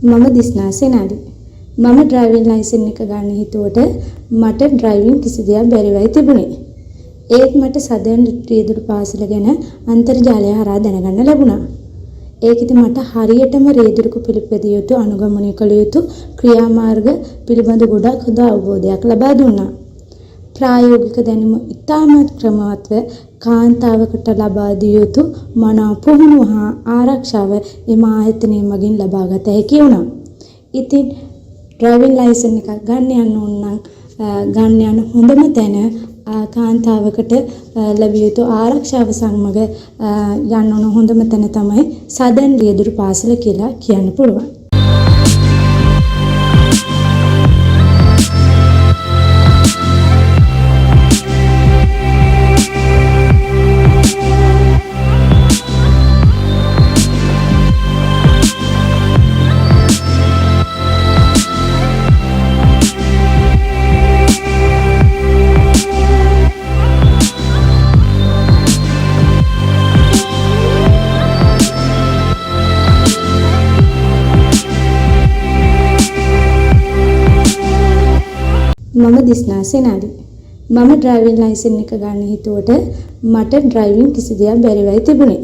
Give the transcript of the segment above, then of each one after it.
මම දිස්නා සෙනාලි. මම driving licence එක ගන්න හිතුවට මට ඩ්‍රයිවිං කිසි දෙයක් බැරි වෙයි තිබුණේ. ඒත් මට සදර්න් රියදුරු පාසල ගැන අන්තර්ජාලය හරහා දැනගන්න ලැබුණා. ඒකෙදි මට හරියටම රියදුරුක පිළිපැදිය යුතු අනුගමනය කළ යුතු ක්‍රියාමාර්ග පිළිබඳ ගොඩක් හොඳ අවබෝධයක් ලබා දුන්නා. ප්‍රායෝගික දැනුම ඉතාමත් ක්‍රමවත්ව කාන්තාවකට ලබා දිය යුතු මනා පුහුණුව හා ආරක්ෂාව එම ආයතනය මගින් ලබාගත හැකි වුණා. ඉතින් ඩ්‍රයිවිං ලයිසන් එකක් ගන්න යන්න ඕන නම් ගන්න යන හොඳම තැන කාන්තාවකට ලැබිය යුතු ආරක්ෂාව සමග යන්න ඕන හොඳම තැන තමයි සදර්න් රියදුරු පාසල කියලා කියන්න පුළුවන්. මම දිස්නා සෙනාලි. මම ඩ්‍රයිවිං ලයිසන් එක ගන්න හිතුවට මට ඩ්‍රයිවිං කිසි දෙයක් බැරි වෙයි තිබුණේ.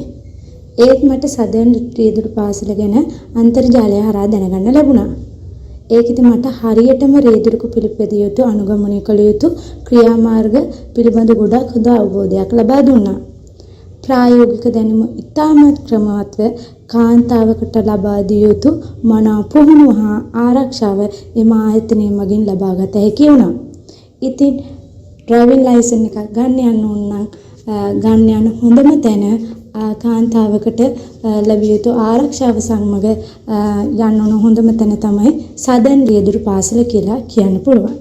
ඒත් මට සදර්න් රියදුරු පාසල ගැන අන්තර්ජාලය හරහා දැනගන්න ලැබුණා. ඒකෙදි මට හරියටම රියදුරුක පිළිපැදිය යුතු අනුගමනය කළ යුතු ක්‍රියාමාර්ග පිළිබඳ ගොඩක් හොඳ අවබෝධයක් ලබා දුන්නා. ප්‍රායෝගික දැනුම ඉතාමත් ක්‍රමවත්ව කාන්තාවකට ලබා දිය යුතු මනා පුහුණුව හා ආරක්ෂාව එම ආයතනය මගින් ලබාගත හැකි වුණා. ඉතින් ඩ්‍රයිවිං ලයිසන් එකක් ගන්න යන්න ඕන නම් ගන්න යන හොඳම තැන කාන්තාවකට ලැබිය යුතු ආරක්ෂාව සමග යන්න ඕන හොඳම තැන තමයි සදර්න් රියදුරු පාසල කියලා කියන්න පුළුවන්.